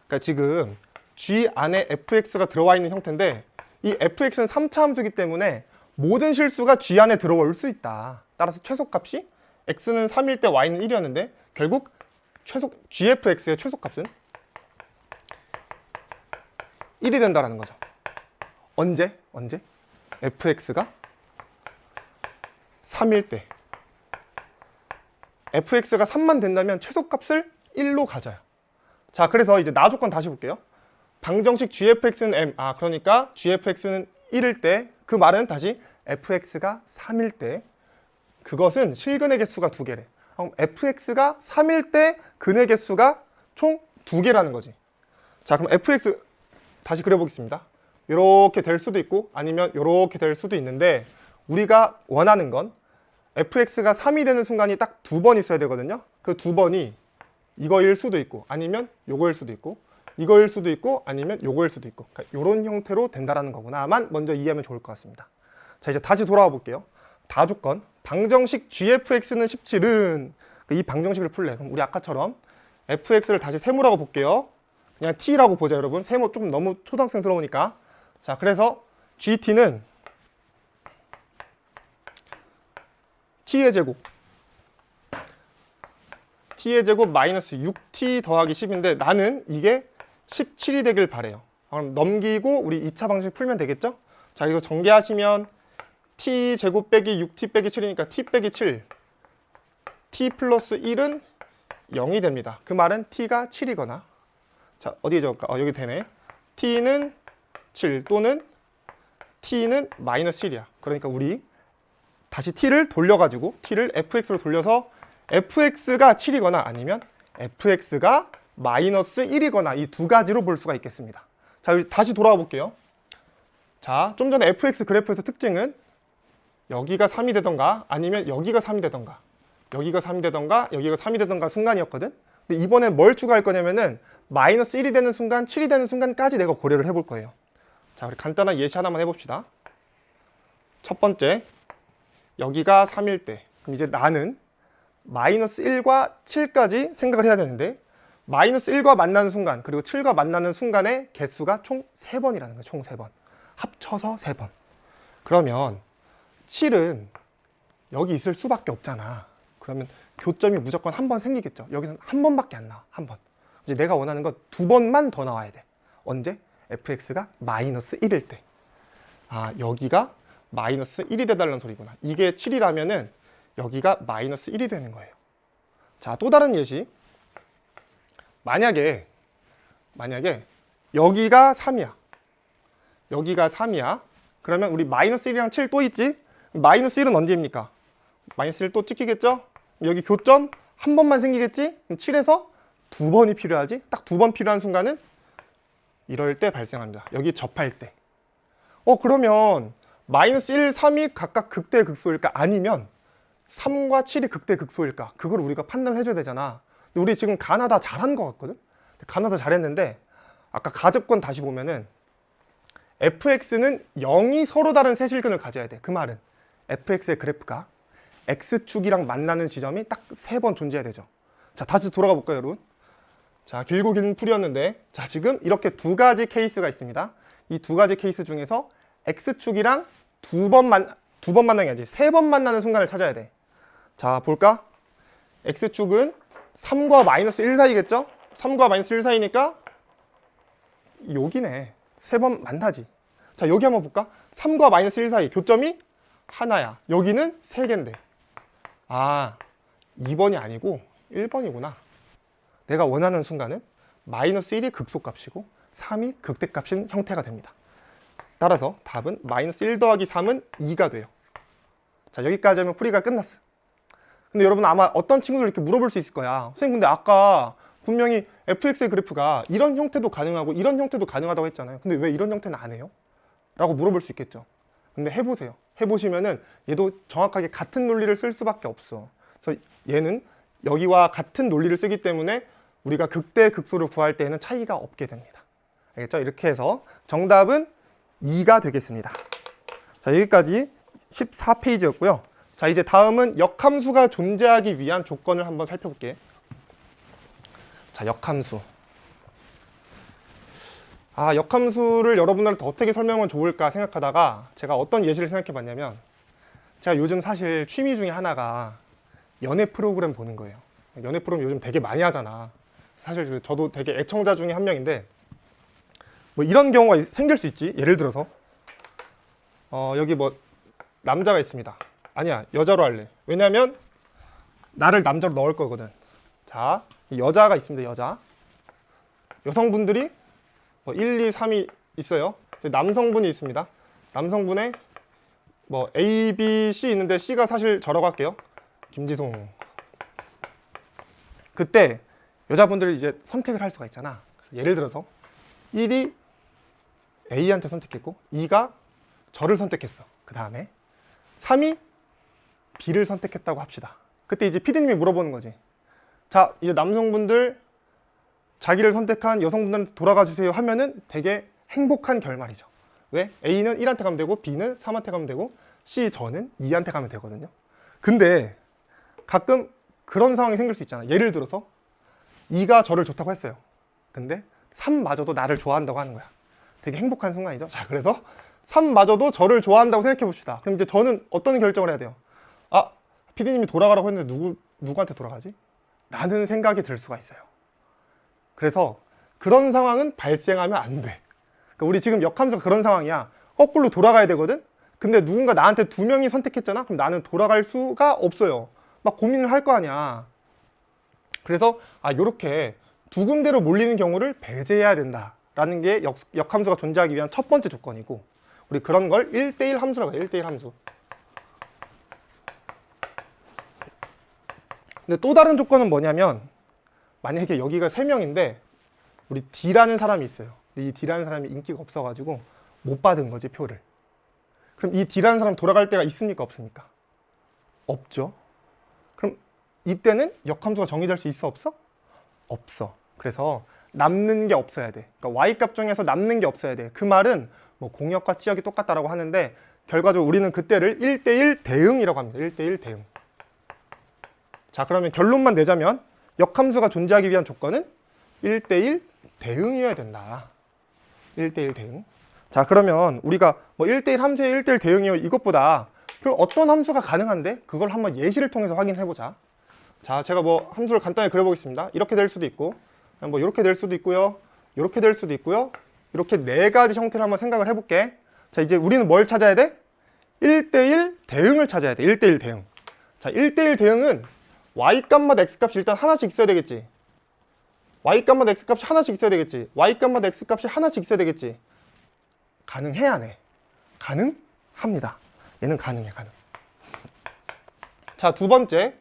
그러니까 지금 g 안에 fx가 들어와 있는 형태인데, 이 fx는 3차 함수이기 때문에 모든 실수가 g 안에 들어올 수 있다. 따라서 최소값이 x는 3일 때 y는 1이었는데 결국 gfx의 최소값은 1이 된다라는 거죠. 언제? fx가 3일 때. fx가 3만 된다면 최소값을 1로 가져요. 자, 그래서 이제 나 조건 다시 볼게요. 방정식 gfx는 m. 그러니까 gfx는 1일 때, 그 말은 다시 fx가 3일 때, 그것은 실근의 개수가 2개래. 그럼 fx가 3일 때 근의 개수가 총 2개라는 거지. 자, 그럼 fx 다시 그려보겠습니다. 이렇게 될 수도 있고 아니면 이렇게 될 수도 있는데, 우리가 원하는 건 fx가 3이 되는 순간이 딱 2번 있어야 되거든요. 그 2번이 이거일 수도 있고 아니면 요거일 수도 있고, 이거일 수도 있고 아니면 요거일 수도 있고, 그러니까 이런 형태로 된다라는 거구나만 먼저 이해하면 좋을 것 같습니다. 자, 이제 다시 돌아와 볼게요. 다조건 방정식 gfx는 17은 이 방정식을 풀래. 그럼 우리 아까처럼 fx를 다시 세모라고 볼게요. 그냥 t라고 보자, 여러분. 세모 좀 너무 초등학생스러우니까. 자, 그래서 gt는 t의 제곱 마이너스 6t 더하기 10인데 나는 이게 17이 되길 바래요. 그럼 넘기고 우리 2차 방식 풀면 되겠죠? 자, 이거 전개하시면 t 제곱 빼기 6t 빼기 7이니까 t 빼기 7, t 플러스 1은 0이 됩니다. 그 말은 t가 7이거나, 자, 어디에 적을까? 여기 되네. t는 7 또는 t는 마이너스 1이야. 그러니까 우리 다시 t를 돌려가지고 t를 fx로 돌려서 fx가 7이거나 아니면 fx가 마이너스 1이거나 이 두 가지로 볼 수가 있겠습니다. 자, 여기 다시 돌아와 볼게요. 자, 좀 전에 fx 그래프에서 특징은 여기가 3이 되던가 아니면 여기가 3이 되던가, 여기가 3이 되던가 여기가 3이 되던가 순간이었거든. 근데 이번엔 뭘 추가할 거냐면은 마이너스 1이 되는 순간, 7이 되는 순간까지 내가 고려를 해볼 거예요. 자, 우리 간단한 예시 하나만 해봅시다. 첫 번째, 여기가 3일 때, 그럼 이제 나는 마이너스 1과 7까지 생각을 해야 되는데, 마이너스 1과 만나는 순간 그리고 7과 만나는 순간의 개수가 총 3번이라는 거예요. 총 3번. 합쳐서 3번. 그러면 7은 여기 있을 수밖에 없잖아. 그러면 교점이 무조건 한 번 생기겠죠. 여기서는 한 번밖에 안 나와. 한 번. 이제 내가 원하는 건 2번만 더 나와야 돼. 언제? fx가 마이너스 1일 때. 여기가 마이너스 1이 돼달라는 소리구나. 이게 7이라면은 여기가 마이너스 1이 되는 거예요. 자, 또 다른 예시. 만약에 여기가 3이야. 여기가 3이야. 그러면 우리 마이너스 1이랑 7 또 있지? 마이너스 1은 언제입니까? 마이너스 1 또 찍히겠죠? 여기 교점 한 번만 생기겠지? 7에서 2번이 필요하지? 딱 2번 필요한 순간은 이럴 때 발생합니다. 여기 접할 때. 그러면 마이너스 1, 3이 각각 극대 극소일까? 아니면 3과 7이 극대 극소일까? 그걸 우리가 판단을 해줘야 되잖아. 근데 우리 지금 가나다 잘한 것 같거든? 가나다 잘했는데 아까 가접권 다시 보면은 fx는 0이 서로 다른 세 실근을 가져야 돼. 그 말은 fx의 그래프가 x축이랑 만나는 지점이 딱 3번 존재해야 되죠. 자, 다시 돌아가 볼까요, 여러분? 자, 길고 긴 풀이었는데, 자, 지금 이렇게 두 가지 케이스가 있습니다. 이 두 가지 케이스 중에서 x축이랑 두 번 만나는 게 아니지 3번 만나는 순간을 찾아야 돼. 자, 볼까? x축은 3과 마이너스 1 사이겠죠? 3과 마이너스 1 사이니까 여기네. 3번 만나지. 자, 여기 한번 볼까? 3과 마이너스 1 사이 교점이 하나야. 여기는 3개인데 2번이 아니고 1번이구나. 내가 원하는 순간은 마이너스 1이 극소값이고 3이 극대값인 형태가 됩니다. 따라서 답은 마이너스 1 더하기 3은 2가 돼요. 자, 여기까지 하면 풀이가 끝났어. 근데 여러분 아마 어떤 친구들 이렇게 물어볼 수 있을 거야. 선생님, 근데 아까 분명히 fx의 그래프가 이런 형태도 가능하고 이런 형태도 가능하다고 했잖아요. 근데 왜 이런 형태는 안 해요? 라고 물어볼 수 있겠죠. 근데 해보세요. 해보시면은 얘도 정확하게 같은 논리를 쓸 수밖에 없어. 그래서 얘는 여기와 같은 논리를 쓰기 때문에 우리가 극대 극소를 구할 때에는 차이가 없게 됩니다. 알겠죠? 이렇게 해서 정답은 2가 되겠습니다. 자, 여기까지 14페이지였고요. 자, 이제 다음은 역함수가 존재하기 위한 조건을 한번 살펴볼게요. 자, 역함수. 역함수를 여러분들한테 어떻게 설명하면 좋을까 생각하다가 제가 어떤 예시를 생각해 봤냐면, 제가 요즘 사실 취미 중에 하나가 연애 프로그램 보는 거예요. 연애 프로그램 요즘 되게 많이 하잖아. 사실 저도 되게 애청자 중에 한 명인데, 뭐 이런 경우가 생길 수 있지. 예를 들어서 여기 뭐 남자가 있습니다. 아니야, 여자로 할래. 왜냐면 나를 남자로 넣을 거거든. 자, 이 여자가 있습니다. 여자. 여성분들이 뭐 1, 2, 3이 있어요. 이제 남성분이 있습니다. 남성분의 뭐 A, B, C 있는데 C가 사실 저라고 할게요. 김지송. 그때 여자분들이 이제 선택을 할 수가 있잖아. 그래서 예를 들어서 1이 A한테 선택했고 2가 저를 선택했어. 그 다음에 3이 B를 선택했다고 합시다. 그때 이제 피디님이 물어보는 거지. 자, 이제 남성분들 자기를 선택한 여성분들한테 돌아가 주세요 하면은 되게 행복한 결말이죠. 왜? A는 1한테 가면 되고 B는 3한테 가면 되고 C 저는 2한테 가면 되거든요. 근데 가끔 그런 상황이 생길 수 있잖아. 예를 들어서 2가 저를 좋다고 했어요. 근데 3마저도 나를 좋아한다고 하는 거야. 되게 행복한 순간이죠. 자, 그래서 3마저도 저를 좋아한다고 생각해 봅시다. 그럼 이제 저는 어떤 결정을 해야 돼요? 아, 피디님이 돌아가라고 했는데 누구한테 돌아가지? 라는 생각이 들 수가 있어요. 그래서 그런 상황은 발생하면 안 돼. 그러니까 우리 지금 역함수가 그런 상황이야. 거꾸로 돌아가야 되거든? 근데 누군가 나한테 2명이 선택했잖아? 그럼 나는 돌아갈 수가 없어요. 막 고민을 할 거 아니야. 그래서 요렇게 두 군데로 몰리는 경우를 배제해야 된다라는 게 역함수가 존재하기 위한 첫 번째 조건이고, 우리 그런 걸 1대1 함수라고 해요. 1대1 함수. 근데 또 다른 조건은 뭐냐면, 만약에 여기가 3명인데 우리 D라는 사람이 있어요. 근데 이 D라는 사람이 인기가 없어가지고 못 받은 거지, 표를. 그럼 이 D라는 사람 돌아갈 때가 있습니까, 없습니까? 없죠. 그럼 이때는 역함수가 정의될 수 있어, 없어? 없어. 그래서 남는 게 없어야 돼. 그러니까 Y값 중에서 남는 게 없어야 돼. 그 말은 뭐 공역과 치역이 똑같다라고 하는데, 결과적으로 우리는 그때를 1대1 대응이라고 합니다. 1대1 대응. 자, 그러면 결론만 내자면 역함수가 존재하기 위한 조건은 1대1 대응이어야 된다. 1대1 대응. 자, 그러면 우리가 뭐 1대1 함수의 1대1 대응이요, 이것보다 그럼 어떤 함수가 가능한데? 그걸 한번 예시를 통해서 확인해보자. 자, 제가 뭐 함수를 간단히 그려보겠습니다. 이렇게 될 수도 있고, 뭐 이렇게 될 수도 있고요, 이렇게 될 수도 있고요. 이렇게 4가지 형태를 한번 생각을 해볼게. 자, 이제 우리는 뭘 찾아야 돼? 1대1 대응을 찾아야 돼. 1대1 대응. 자, 1대1 대응은 Y값마다 X값이 일단 하나씩 있어야 되겠지. Y값마다 X값이 하나씩 있어야 되겠지. Y값마다 X값이 하나씩 있어야 되겠지. 가능해, 안 해? 가능합니다. 얘는 가능해, 가능. 자, 두 번째.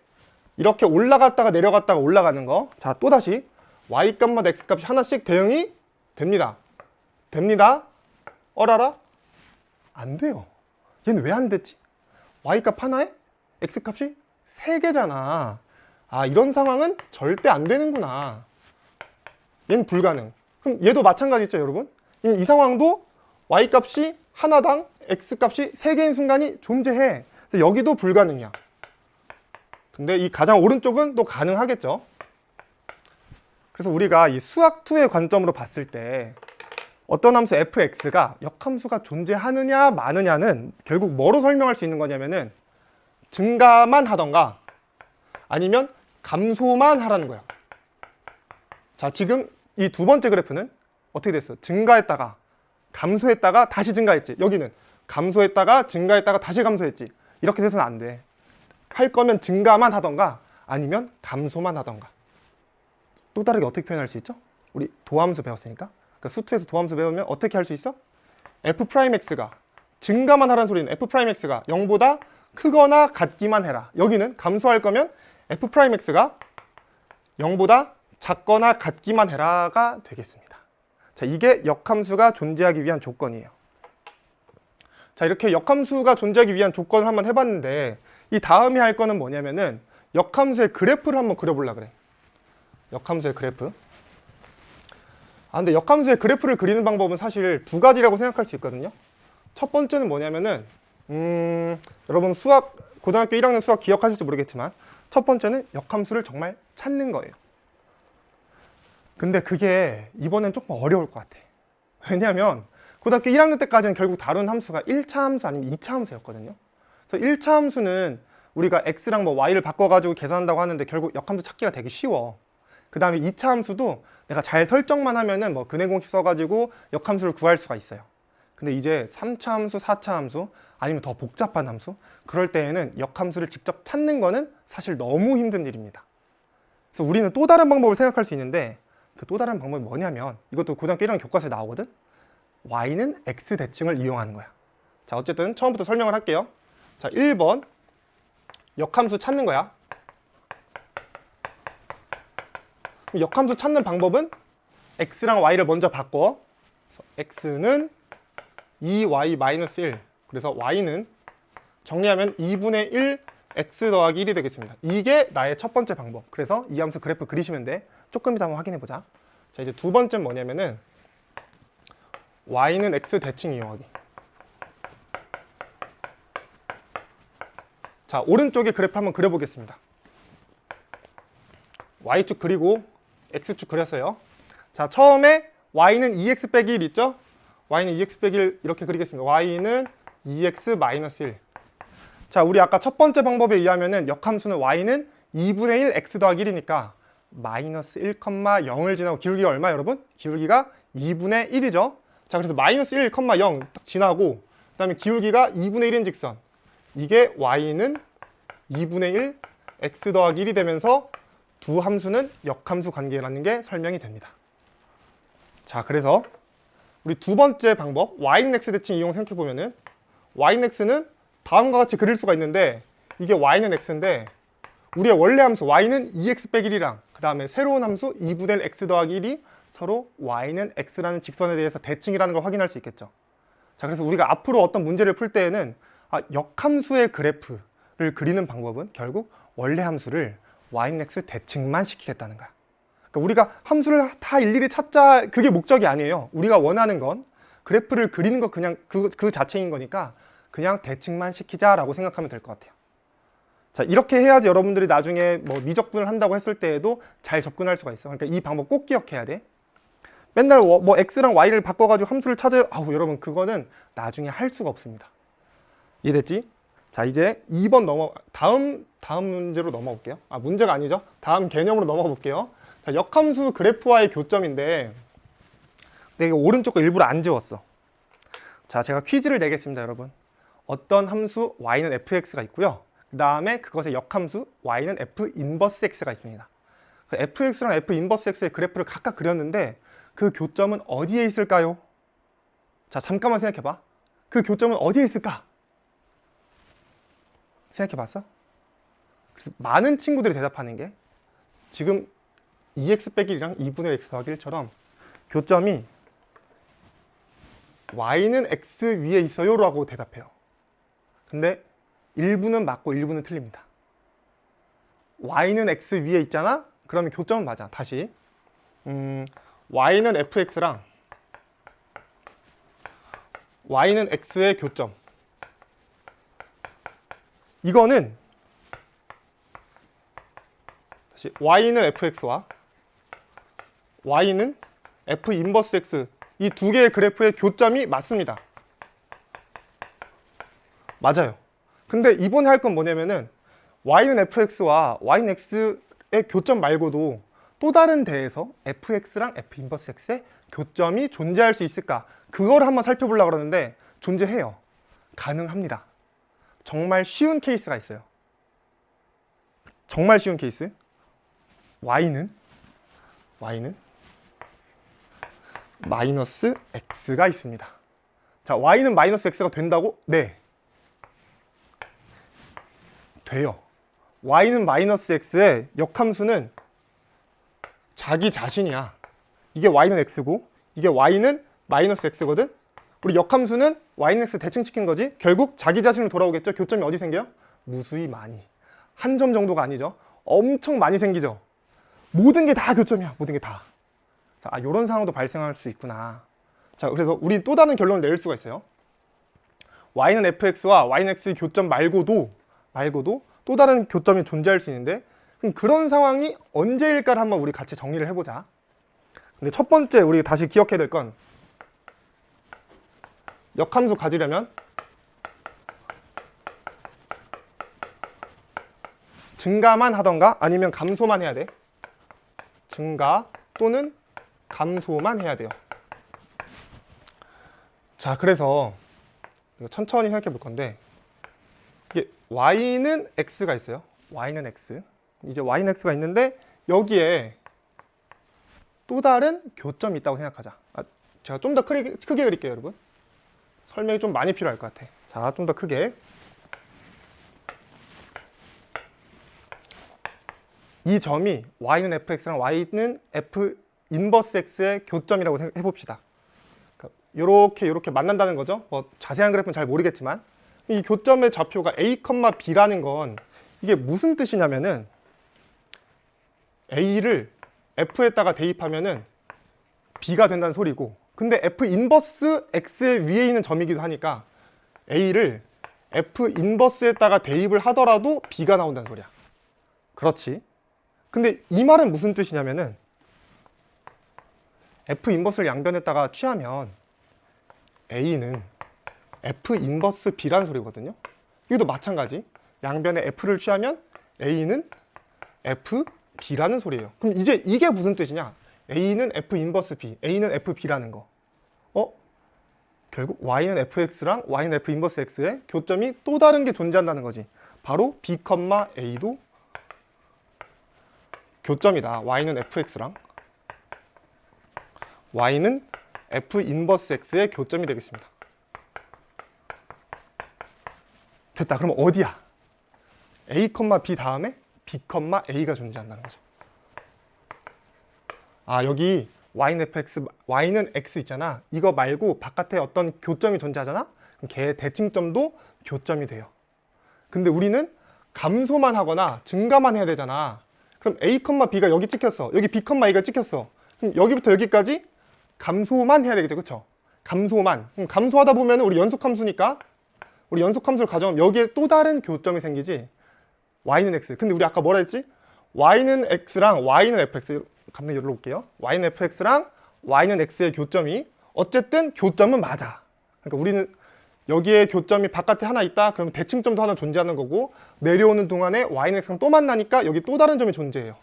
이렇게 올라갔다가 내려갔다가 올라가는 거. 자, 또다시 Y값마다 X값이 하나씩 대응이 됩니다. 됩니다. 어라라? 안 돼요. 얘는 왜 안 됐지? Y값 하나에 X값이 3개잖아. 이런 상황은 절대 안 되는구나. 얘는 불가능. 그럼 얘도 마찬가지죠, 여러분? 이 상황도 Y값이 하나당 X값이 3개인 순간이 존재해. 그래서 여기도 불가능이야. 근데 이 가장 오른쪽은 또 가능하겠죠. 그래서 우리가 이 수학2의 관점으로 봤을 때 어떤 함수 fx가 역함수가 존재하느냐 마느냐는 결국 뭐로 설명할 수 있는 거냐면은 증가만 하던가 아니면 감소만 하라는 거야. 자, 지금 이 두 번째 그래프는 어떻게 됐어? 증가했다가 감소했다가 다시 증가했지. 여기는 감소했다가 증가했다가 다시 감소했지. 이렇게 돼서는 안 돼. 할 거면 증가만 하던가 아니면 감소만 하던가. 또 다르게 어떻게 표현할 수 있죠? 우리 도함수 배웠으니까. 그러니까 수투에서 도함수 배우면 어떻게 할 수 있어? f'x가 증가만 하라는 소리는 f'x가 0보다 크거나 같기만 해라. 여기는 감소할 거면 f'x가 0보다 작거나 같기만 해라가 되겠습니다. 자, 이게 역함수가 존재하기 위한 조건이에요. 자, 이렇게 역함수가 존재하기 위한 조건을 한번 해봤는데, 이 다음에 할 거는 뭐냐면은 역함수의 그래프를 한번 그려보려고 그래. 역함수의 그래프. 근데 역함수의 그래프를 그리는 방법은 사실 2가지라고 생각할 수 있거든요. 첫 번째는 뭐냐면은 여러분 수학 고등학교 1학년 수학 기억하실지 모르겠지만 첫 번째는 역함수를 정말 찾는 거예요. 근데 그게 이번엔 조금 어려울 것 같아. 왜냐하면 고등학교 1학년 때까지는 결국 다룬 함수가 1차 함수 아니면 2차 함수였거든요. 그래서 1차 함수는 우리가 x랑 뭐 y를 바꿔가지고 계산한다고 하는데 결국 역함수 찾기가 되게 쉬워. 그 다음에 2차 함수도 내가 잘 설정만 하면은 뭐 근해 공식 써가지고 역함수를 구할 수가 있어요. 근데 이제 3차 함수, 4차 함수 아니면 더 복잡한 함수, 그럴 때에는 역함수를 직접 찾는 거는 사실 너무 힘든 일입니다. 그래서 우리는 또 다른 방법을 생각할 수 있는데, 그 또 다른 방법이 뭐냐면, 이것도 고등학교 1학년 교과서에 나오거든. y는 x 대칭을 이용하는 거야. 자, 어쨌든 처음부터 설명을 할게요. 자, 1번 역함수 찾는 거야. 역함수 찾는 방법은 x랑 y를 먼저 바꿔. x는 2y-1. 그래서 y는 정리하면 2분의 1 x 더하기 1이 되겠습니다. 이게 나의 첫 번째 방법. 그래서 이 함수 그래프 그리시면 돼. 조금 이따 한번 확인해 보자. 자, 이제 두 번째는 뭐냐면은 y는 x 대칭 이용하기. 자, 오른쪽에 그래프 한번 그려보겠습니다. y축 그리고 x축 그렸어요. 자, 처음에 y는 2x 빼기 1 있죠? y는 2x 빼기 1 이렇게 그리겠습니다. y는 2x 1. 자, 우리 아까 첫 번째 방법에 의하면은 역함수는 y는 2분의 1 x 더하기 1이니까 마이너스 1, 0을 지나고 기울기가 얼마 여러분? 기울기가 2분의 1이죠. 자, 그래서 마이너스 1, 0 딱 지나고 그 다음에 기울기가 2분의 1인 직선, 이게 y는 2분의 1 x 더하기 1이 되면서 두 함수는 역함수 관계라는 게 설명이 됩니다. 자, 그래서 우리 두 번째 방법 y는 x 대칭 이용 생각해보면은 y는 x는 다음과 같이 그릴 수가 있는데, 이게 y는 x인데 우리의 원래 함수 y는 2x 빼기 1이랑 그 다음에 새로운 함수 2분의 1 x 더하기 1이 서로 y는 x라는 직선에 대해서 대칭이라는 걸 확인할 수 있겠죠. 자, 그래서 우리가 앞으로 어떤 문제를 풀 때에는 역함수의 그래프를 그리는 방법은 결국 원래 함수를 y는 x 대칭만 시키겠다는 거야. 그러니까 우리가 함수를 다 일일이 찾자, 그게 목적이 아니에요. 우리가 원하는 건 그래프를 그리는 거 그냥 그 자체인 거니까 그냥 대칭만 시키자라고 생각하면 될 것 같아요. 자, 이렇게 해야지 여러분들이 나중에 뭐 미적분을 한다고 했을 때에도 잘 접근할 수가 있어. 그러니까 이 방법 꼭 기억해야 돼. 맨날 뭐 x랑 y를 바꿔가지고 함수를 찾아요. 여러분 그거는 나중에 할 수가 없습니다. 이해됐지? 자, 이제 2번 다음 문제로 넘어올게요. 문제가 아니죠. 다음 개념으로 넘어가 볼게요. 자, 역함수 그래프와의 교점인데 내가 오른쪽 거 일부러 안 지웠어. 자, 제가 퀴즈를 내겠습니다, 여러분. 어떤 함수 y는 fx가 있고요. 그 다음에 그것의 역함수 y는 f 인버스 x가 있습니다. fx랑 f 인버스 x의 그래프를 각각 그렸는데 그 교점은 어디에 있을까요? 자, 잠깐만 생각해봐. 그 교점은 어디에 있을까? 생각해봤어? 그래서 많은 친구들이 대답하는 게 지금 2x 빼기 1이랑 2분의 x 더하기 1처럼 교점이 y는 x 위에 있어요 라고 대답해요. 근데 일부는 맞고 일부는 틀립니다. y는 x 위에 있잖아? 그러면 교점은 맞아. 다시 y는 fx랑 y는 x의 교점, 이거는 다시 y는 fx와 y는 f 인버스 x, 이 두 개의 그래프의 교점이 맞습니다. 맞아요. 근데 이번에 할 건 뭐냐면은 y는 fx와 y는 x의 교점 말고도 또 다른 데에서 fx랑 f 인버스 x의 교점이 존재할 수 있을까? 그거를 한번 살펴보려고 그러는데 존재해요. 가능합니다. 정말 쉬운 케이스가 있어요. 정말 쉬운 케이스. y는 마이너스 x가 있습니다. 자, y는 마이너스 x가 된다고? 네. 돼요. y는 마이너스 x의 역함수는 자기 자신이야. 이게 y는 x고 이게 y는 마이너스 x거든. 우리 역함수는 y는 x 대칭시킨 거지. 결국 자기 자신으로 돌아오겠죠. 교점이 어디 생겨요? 무수히 많이. 한 점 정도가 아니죠. 엄청 많이 생기죠. 모든 게 다 교점이야. 모든 게 다. 자, 이런 상황도 발생할 수 있구나. 자, 그래서 우리 또 다른 결론을 내릴 수가 있어요. y는 fx와 y는 x의 교점 말고도 또 다른 교점이 존재할 수 있는데, 그럼 그런 상황이 언제일까를 한번 우리 같이 정리를 해보자. 근데 첫 번째 우리 다시 기억해야 될 건, 역함수 가지려면 증가만 하던가 아니면 감소만 해야 돼. 증가 또는 감소만 해야 돼요. 자, 그래서 이거 천천히 생각해 볼 건데, 이게 y는 x가 있어요. y는 x. 이제 y는 x가 있는데 여기에 또 다른 교점이 있다고 생각하자. 제가 좀 더 크게 그릴게요, 여러분. 설명이 좀 많이 필요할 것 같아. 자, 좀 더 크게. 이 점이 y는 fx랑 y는 f 인버스 x의 교점이라고 해봅시다. 이렇게 만난다는 거죠. 뭐 자세한 그래프는 잘 모르겠지만 이 교점의 좌표가 a, b라는 건 이게 무슨 뜻이냐면은 a를 f에다가 대입하면은 b가 된다는 소리고, 근데 f 인버스 x의 위에 있는 점이기도 하니까 a를 f 인버스에다가 대입을 하더라도 b가 나온다는 소리야. 그렇지. 근데 이 말은 무슨 뜻이냐면은 f 인버스를 양변에다가 취하면 a는 f 인버스 b라는 소리거든요. 이것도 마찬가지. 양변에 f를 취하면 a는 f b라는 소리예요. 그럼 이제 이게 무슨 뜻이냐? a는 f 인버스 b, a는 f b라는 거. 결국 y는 fx랑 y는 f 인버스 x의 교점이 또 다른 게 존재한다는 거지. 바로 b, a도 교점이다. y는 fx랑 y는 f 인버스 x의 교점이 되겠습니다. 됐다. 그럼 어디야? a, b 다음에 b, a가 존재한다는 거죠. 여기 y는 fx, y는 x 있잖아. 이거 말고 바깥에 어떤 교점이 존재하잖아? 그럼 걔의 대칭점도 교점이 돼요. 근데 우리는 감소만 하거나 증가만 해야 되잖아. 그럼 a, b가 여기 찍혔어. 여기 b, a가 찍혔어. 그럼 여기부터 여기까지 감소만 해야 되겠죠. 그쵸? 감소만. 감소하다 보면 우리 연속함수니까 우리 연속함수를 가져오면 여기에 또 다른 교점이 생기지. y는 x. 근데 우리 아까 뭐라 했지? y는 x랑 y는 fx. 감독님 여기로 올게요. y는 fx랑 y는 x의 교점이 어쨌든 교점은 맞아. 그러니까 우리는 여기에 교점이 바깥에 하나 있다. 그러면 대칭점도 하나 존재하는 거고, 내려오는 동안에 y는 x랑 또 만나니까 여기 또 다른 점이 존재해요.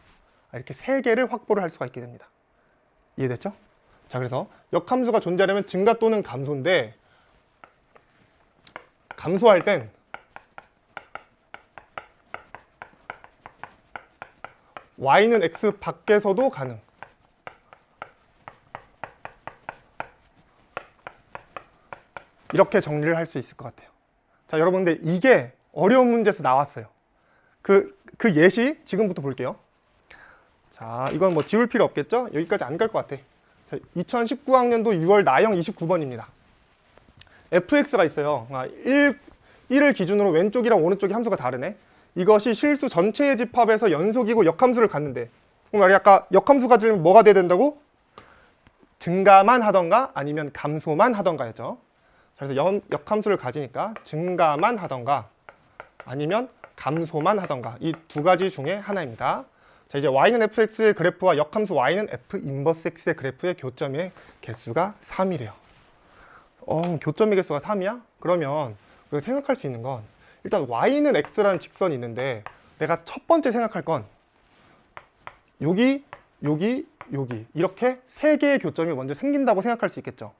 이렇게 세 개를 확보를 할 수가 있게 됩니다. 이해됐죠? 자, 그래서 역함수가 존재하려면 증가 또는 감소인데, 감소할 땐 y는 x 밖에서도 가능. 이렇게 정리를 할 수 있을 것 같아요. 자, 여러분들 이게 어려운 문제에서 나왔어요. 그 예시 지금부터 볼게요. 자, 이건 뭐 지울 필요 없겠죠? 여기까지 안 갈 것 같아. 자, 2019학년도 6월 나형 29번입니다. fx가 있어요. 1을 기준으로 왼쪽이랑 오른쪽이 함수가 다르네. 이것이 실수 전체의 집합에서 연속이고 역함수를 갖는데, 그럼 아까 역함수 가지려면 뭐가 돼야 된다고? 증가만 하던가 아니면 감소만 하던가였죠. 그래서 역함수를 가지니까 증가만 하던가 아니면 감소만 하던가, 이 두 가지 중에 하나입니다. 자, 이제 y는 fx의 그래프와 역함수 y는 f 인버스 x의 그래프의 교점의 개수가 3이래요. 교점의 개수가 3이야? 그러면 우리가 생각할 수 있는 건, 일단 y는 x라는 직선이 있는데 내가 첫 번째 생각할 건 여기, 여기, 여기 이렇게 세 개의 교점이 먼저 생긴다고 생각할 수 있겠죠.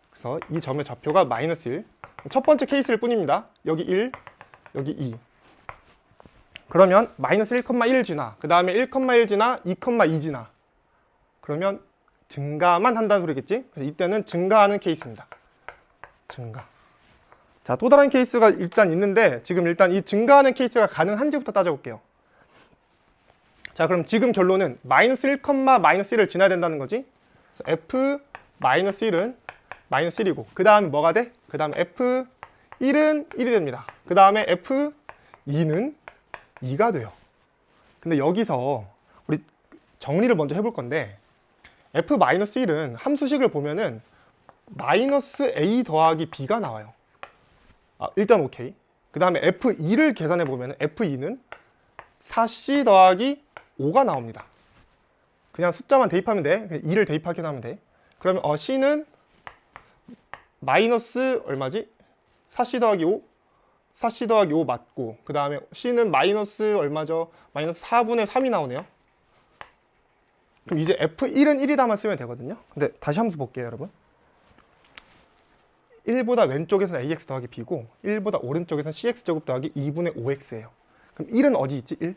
그래서 이 점의 좌표가 마이너스 1. 첫 번째 케이스일 뿐입니다. 여기 1, 여기 2. 그러면 마이너스 1,1 지나, 그 다음에 1,1 지나, 2,2 지나. 그러면 증가만 한다는 소리겠지? 그래서 이때는 증가하는 케이스입니다. 증가. 자, 또 다른 케이스가 일단 있는데, 지금 일단 이 증가하는 케이스가 가능한지부터 따져볼게요. 자, 그럼 지금 결론은 마이너스 1, 마이너스 1을 지나야 된다는 거지. 그래서 f 마이너스 1은 마이너스 1이고, 그 다음에 뭐가 돼? 그 다음에 f1은 1이 됩니다. 그 다음에 f2는 2가 돼요. 근데 여기서 우리 정리를 먼저 해볼 건데, f-1은 함수식을 보면은 마이너스 a 더하기 b가 나와요. 일단 오케이. 그 다음에 f2를 계산해 보면 f2는 4c 더하기 5가 나옵니다. 그냥 숫자만 대입하면 돼. 2를 대입하기만 하면 돼. 그러면 c는 마이너스 얼마지? 4c 더하기 5? 4c 더하기 5 맞고, 그 다음에 c는 마이너스 얼마죠? 마이너스 4분의 3이 나오네요. 그럼 이제 F1은 1이다만 쓰면 되거든요. 근데 다시 함수 볼게요, 여러분. 1보다 왼쪽에서는 ax 더하기 b고 1보다 오른쪽에서는 cx제곱 더하기 2분의 5x예요. 그럼 1은 어디 있지? 1?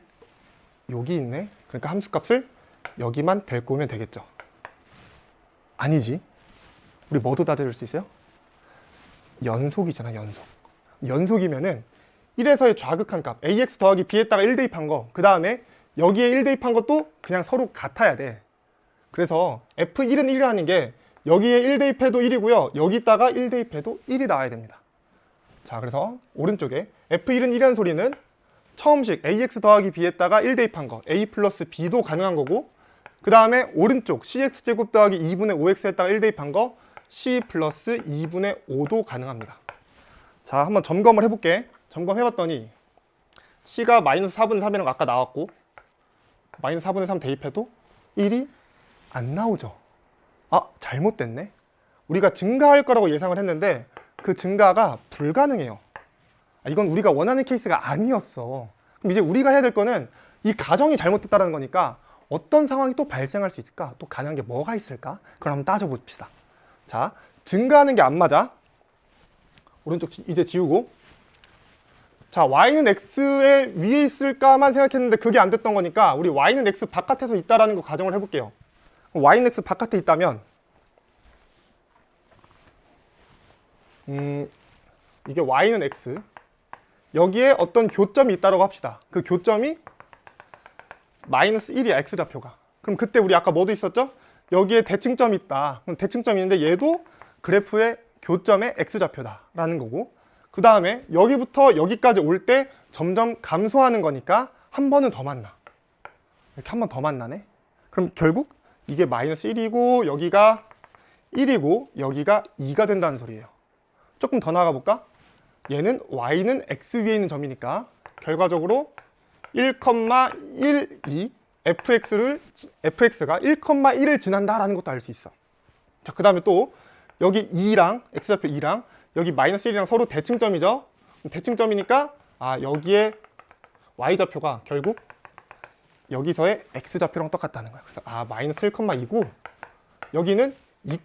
여기 있네. 그러니까 함수값을 여기만 데리고 오면 되겠죠. 아니지. 우리 뭐도 따져줄 수 있어요? 연속이잖아, 연속. 연속이면은 1에서의 좌극한 값 ax 더하기 b에다가 1 대입한 거, 그 다음에 여기에 1 대입한 것도 그냥 서로 같아야 돼. 그래서 f1은 1이라는 게 여기에 1 대입해도 1이고요. 여기다가 1 대입해도 1이 나와야 됩니다. 자, 그래서 오른쪽에 f1은 1이라는 소리는 처음식 ax 더하기 b에다가 1 대입한 거 a 플러스 b도 가능한 거고, 그 다음에 오른쪽 cx제곱 더하기 2분의 5x에다가 1 대입한 거 c 플러스 2분의 5도 가능합니다. 자, 한번 점검을 해볼게. 점검해봤더니 c가 마이너스 4분의 3이라는 거 아까 나왔고, 마이너스 4분의 3 대입해도 1이 안 나오죠. 아, 잘못됐네. 우리가 증가할 거라고 예상을 했는데 그 증가가 불가능해요. 이건 우리가 원하는 케이스가 아니었어. 그럼 이제 우리가 해야 될 거는 이 가정이 잘못됐다는 거니까 어떤 상황이 또 발생할 수 있을까? 또 가능한 게 뭐가 있을까? 그걸 한번 따져봅시다. 자, 증가하는 게 안 맞아. 오른쪽 이제 지우고, 자, y는 x의 위에 있을까만 생각했는데 그게 안 됐던 거니까 우리 y는 x 바깥에서 있다라는 거 가정을 해볼게요. y는 x 바깥에 있다면 이게 y는 x, 여기에 어떤 교점이 있다고 합시다. 그 교점이 마이너스 1이야, x좌표가. 그럼 그때 우리 아까 뭐도 있었죠? 여기에 대칭점이 있다. 그럼 대칭점이 있는데 얘도 그래프의 교점의 x좌표다라는 거고, 그 다음에 여기부터 여기까지 올 때 점점 감소하는 거니까 한 번은 더 만나. 이렇게 한 번 더 만나네. 그럼 결국 이게 마이너스 1이고 여기가 1이고 여기가 2가 된다는 소리예요. 조금 더 나가 볼까? 얘는 y는 x 위에 있는 점이니까 결과적으로 1,12 fx가 1,1을 지난다라는 것도 알 수 있어. 자, 그 다음에 또 여기 2랑 x좌표 2랑 여기 마이너스 1이랑 서로 대칭점이죠. 대칭점이니까 여기에 y좌표가 결국 여기서의 x좌표랑 똑같다는 거예요. 그래서 마이너스 1,2고 여기는 2,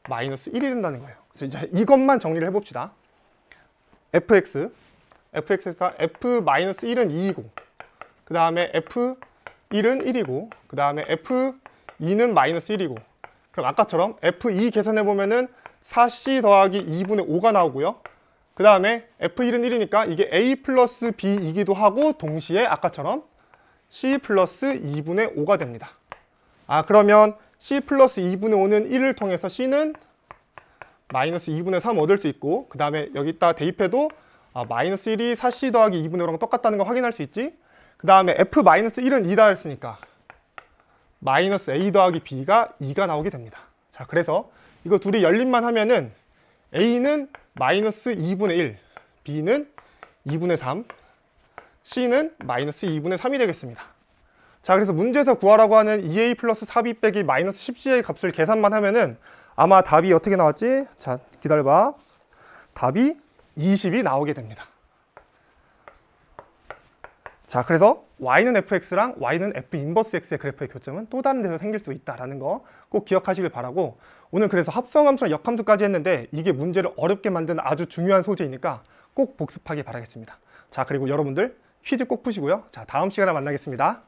마이너스 1이 된다는 거예요. 그래서 이제 이것만 정리를 해봅시다. fx가 f-1은 2이고, 그 다음에 f1은 1이고, 그 다음에 f2는 마이너스 1이고, 그럼 아까처럼 f2 계산해보면은 4c 더하기 2분의 5가 나오고요. 그 다음에 f1은 1이니까 이게 a 플러스 b이기도 하고 동시에 아까처럼 c 플러스 2분의 5가 됩니다. 그러면 c 플러스 2분의 5는 1을 통해서 c는 마이너스 2분의 3 얻을 수 있고, 그 다음에 여기다 대입해도 마이너스 1이 4c 더하기 2분의 5랑 똑같다는 거 확인할 수 있지. 그 다음에 f-1은 2다 했으니까 마이너스 a 더하기 b가 2가 나오게 됩니다. 자, 그래서 이거 둘이 열림만 하면은 a는 마이너스 2분의 1, b는 2분의 3, c는 마이너스 2분의 3이 되겠습니다. 자, 그래서 문제에서 구하라고 하는 2a 플러스 4b 빼기 마이너스 10c의 값을 계산만 하면은 아마 답이 어떻게 나왔지? 자, 기다려봐. 답이 20이 나오게 됩니다. 자, 그래서 y는 fx랑 y는 f 인버스 x의 그래프의 교점은 또 다른 데서 생길 수 있다는 거 꼭 기억하시길 바라고, 오늘 그래서 합성함수랑 역함수까지 했는데 이게 문제를 어렵게 만드는 아주 중요한 소재이니까 꼭 복습하기 바라겠습니다. 자, 그리고 여러분들 퀴즈 꼭 푸시고요. 자, 다음 시간에 만나겠습니다.